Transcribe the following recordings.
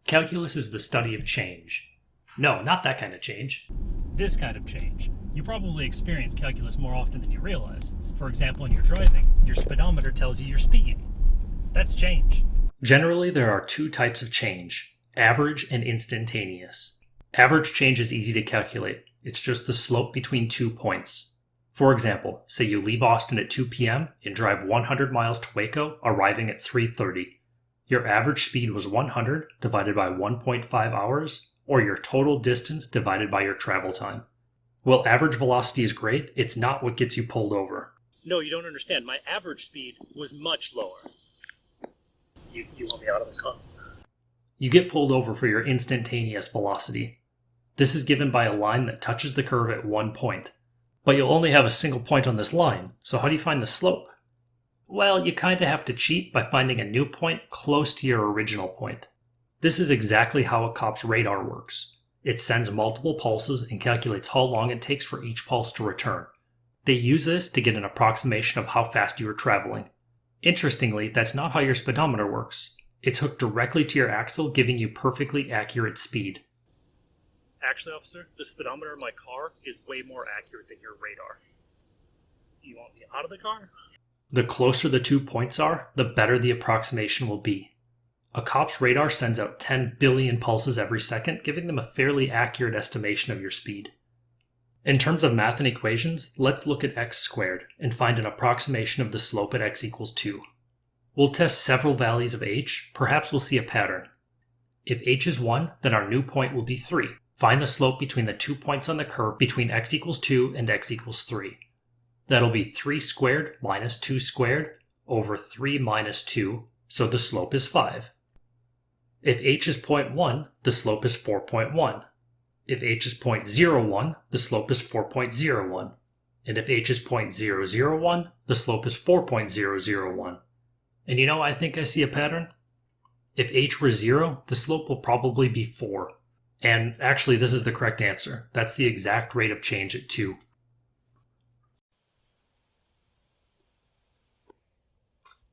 Calculus is the study of change. No, not that kind of change. This kind of change. You probably experience calculus more often than you realize. For example, when you're driving, your speedometer tells you your speed. That's change. Generally, there are two types of change, average and instantaneous. Average change is easy to calculate. It's just the slope between 2 points. For example, say you leave Austin at 2 p.m. and drive 100 miles to Waco, arriving at 3:30. Your average speed was 100 divided by 1.5 hours, or your total distance divided by your travel time. While average velocity is great, it's not what gets you pulled over. No, you don't understand. My average speed was much lower. You want me out of this car? You get pulled over for your instantaneous velocity. This is given by a line that touches the curve at one point. But you'll only have a single point on this line, so how do you find the slope? Well, you kinda have to cheat by finding a new point close to your original point. This is exactly how a cop's radar works. It sends multiple pulses and calculates how long it takes for each pulse to return. They use this to get an approximation of how fast you are traveling. Interestingly, that's not how your speedometer works. It's hooked directly to your axle, giving you perfectly accurate speed. Actually, officer, the speedometer in my car is way more accurate than your radar. You want me out of the car? The closer the 2 points are, the better the approximation will be. A cop's radar sends out 10 billion pulses every second, giving them a fairly accurate estimation of your speed. In terms of math and equations, let's look at x squared and find an approximation of the slope at x equals 2. We'll test several values of h, perhaps we'll see a pattern. If h is 1, then our new point will be 3. Find the slope between the 2 points on the curve between x equals 2 and x equals 3. That'll be 3 squared minus 2 squared over 3 minus 2, so the slope is 5. If h is 0.1, the slope is 4.1. If h is 0.01, the slope is 4.01. And if h is 0.001, the slope is 4.001. And I think I see a pattern. If h were 0, the slope will probably be 4. And actually, this is the correct answer. That's the exact rate of change at 2.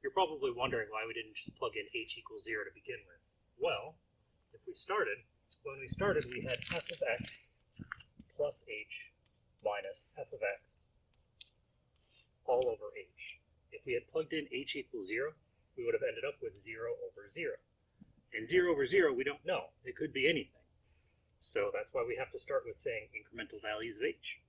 You're probably wondering why we didn't just plug in h equals 0 to begin with. Well, when we started, we had f of x plus h minus f of x all over h. If we had plugged in h equals 0, we would have ended up with 0 over 0. And 0 over 0, we don't know. It could be anything. So that's why we have to start with saying incremental values of h.